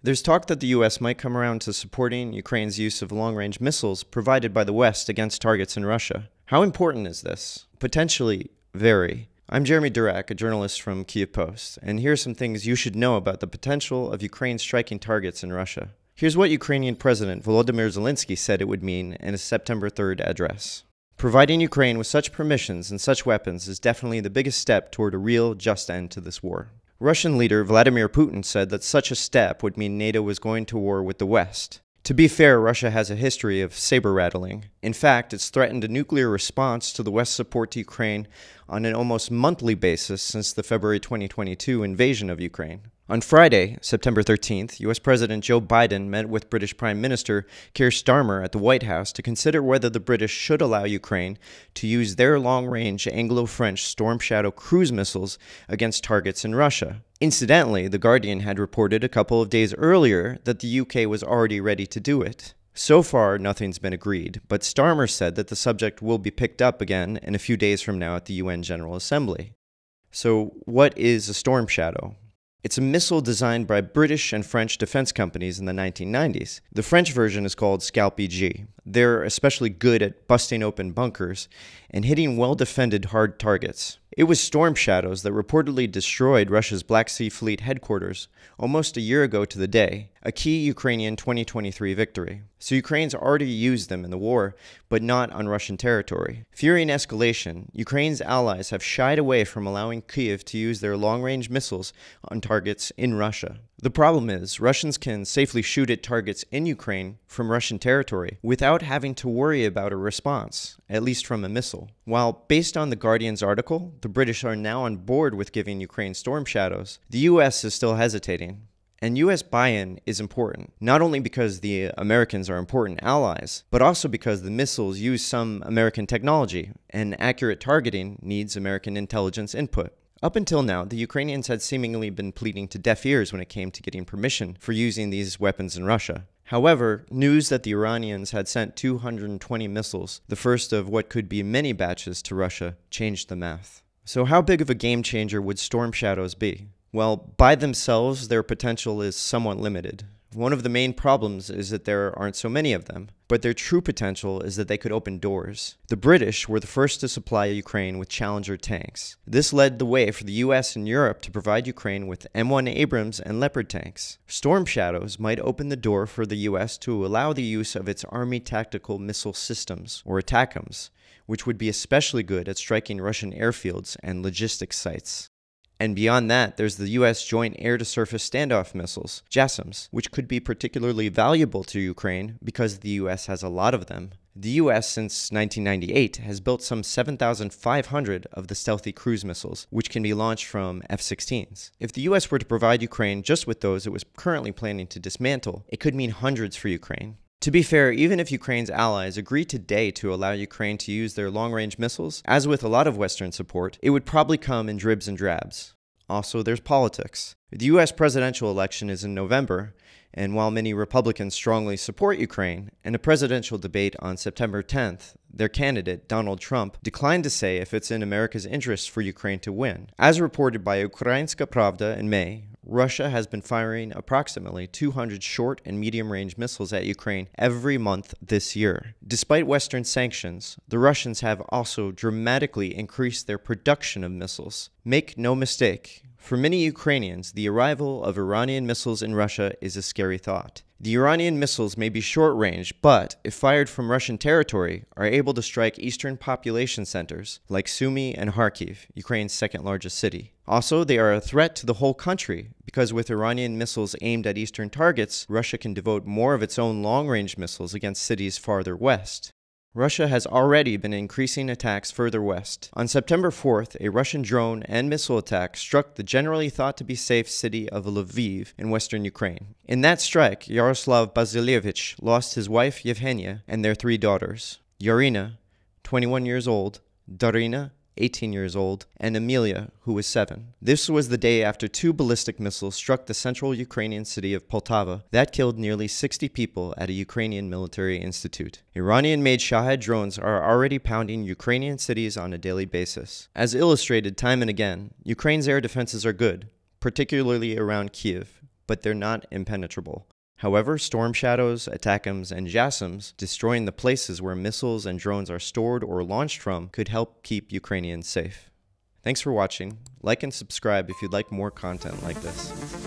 There's talk that the US might come around to supporting Ukraine's use of long-range missiles provided by the West against targets in Russia. How important is this? Potentially very. I'm Jeremy Dirac, a journalist from Kyiv Post, and here are some things you should know about the potential of Ukraine striking targets in Russia. Here's what Ukrainian President Volodymyr Zelensky said it would mean in his September 3rd address. Providing Ukraine with such permissions and such weapons is definitely the biggest step toward a real, just end to this war. Russian leader Vladimir Putin said that such a step would mean NATO was going to war with the West. To be fair, Russia has a history of saber-rattling. In fact, it's threatened a nuclear response to the West's support to Ukraine on an almost monthly basis since the February 2022 invasion of Ukraine. On Friday, September 13th, US President Joe Biden met with British Prime Minister Keir Starmer at the White House to consider whether the British should allow Ukraine to use their long-range Anglo-French Storm Shadow cruise missiles against targets in Russia. Incidentally, The Guardian had reported a couple of days earlier that the UK was already ready to do it. So far, nothing's been agreed, but Starmer said that the subject will be picked up again in a few days from now at the UN General Assembly. So, what is a Storm Shadow? It's a missile designed by British and French defense companies in the 1990s. The French version is called Scalp-EG. They're especially good at busting open bunkers and hitting well-defended hard targets. It was Storm Shadows that reportedly destroyed Russia's Black Sea Fleet headquarters almost a year ago to the day, a key Ukrainian 2023 victory. So Ukraine's already used them in the war, but not on Russian territory. Fearing escalation, Ukraine's allies have shied away from allowing Kyiv to use their long-range missiles on targets in Russia. The problem is, Russians can safely shoot at targets in Ukraine from Russian territory without having to worry about a response, at least from a missile. While, based on The Guardian's article, the British are now on board with giving Ukraine Storm Shadows, the US is still hesitating. And US buy-in is important, not only because the Americans are important allies, but also because the missiles use some American technology, and accurate targeting needs American intelligence input. Up until now, the Ukrainians had seemingly been pleading to deaf ears when it came to getting permission for using these weapons in Russia. However, news that the Iranians had sent 220 missiles, the first of what could be many batches to Russia, changed the math. So how big of a game changer would Storm Shadows be? Well, by themselves, their potential is somewhat limited. One of the main problems is that there aren't so many of them, but their true potential is that they could open doors. The British were the first to supply Ukraine with Challenger tanks. This led the way for the US and Europe to provide Ukraine with M1 Abrams and Leopard tanks. Storm Shadows might open the door for the US to allow the use of its Army Tactical Missile Systems, or ATACMS, which would be especially good at striking Russian airfields and logistics sites. And beyond that, there's the US Joint Air-to-Surface Standoff Missiles, JASSMs, which could be particularly valuable to Ukraine because the US has a lot of them. The US, since 1998, has built some 7,500 of the stealthy cruise missiles, which can be launched from F-16s. If the US were to provide Ukraine just with those it was currently planning to dismantle, it could mean hundreds for Ukraine. To be fair, even if Ukraine's allies agree today to allow Ukraine to use their long-range missiles, as with a lot of Western support, it would probably come in dribs and drabs. Also, there's politics. The US presidential election is in November, and while many Republicans strongly support Ukraine, in a presidential debate on September 10th, their candidate, Donald Trump, declined to say if it's in America's interest for Ukraine to win. As reported by Ukrainska Pravda in May, Russia has been firing approximately 200 short and medium-range missiles at Ukraine every month this year. Despite Western sanctions, the Russians have also dramatically increased their production of missiles. Make no mistake, for many Ukrainians, the arrival of Iranian missiles in Russia is a scary thought. The Iranian missiles may be short-range, but, if fired from Russian territory, are able to strike eastern population centers, like Sumy and Kharkiv, Ukraine's second-largest city. Also, they are a threat to the whole country, because with Iranian missiles aimed at eastern targets, Russia can devote more of its own long-range missiles against cities farther west. Russia has already been increasing attacks further west. On September 4th, a Russian drone and missile attack struck the generally thought to be safe city of Lviv in western Ukraine. In that strike, Yaroslav Bazilievich lost his wife Yevhenia and their 3 daughters, Yarina, 21 years old, Darina, 18 years old, and Amelia, who was 7. This was the day after 2 ballistic missiles struck the central Ukrainian city of Poltava. That killed nearly 60 people at a Ukrainian military institute. Iranian-made Shahed drones are already pounding Ukrainian cities on a daily basis. As illustrated time and again, Ukraine's air defenses are good, particularly around Kyiv, but they're not impenetrable. However, storm shadows, ATACMS, and JASSMs, destroying the places where missiles and drones are stored or launched from, could help keep Ukrainians safe. Thanks for watching. Like and subscribe if you'd like more content like this.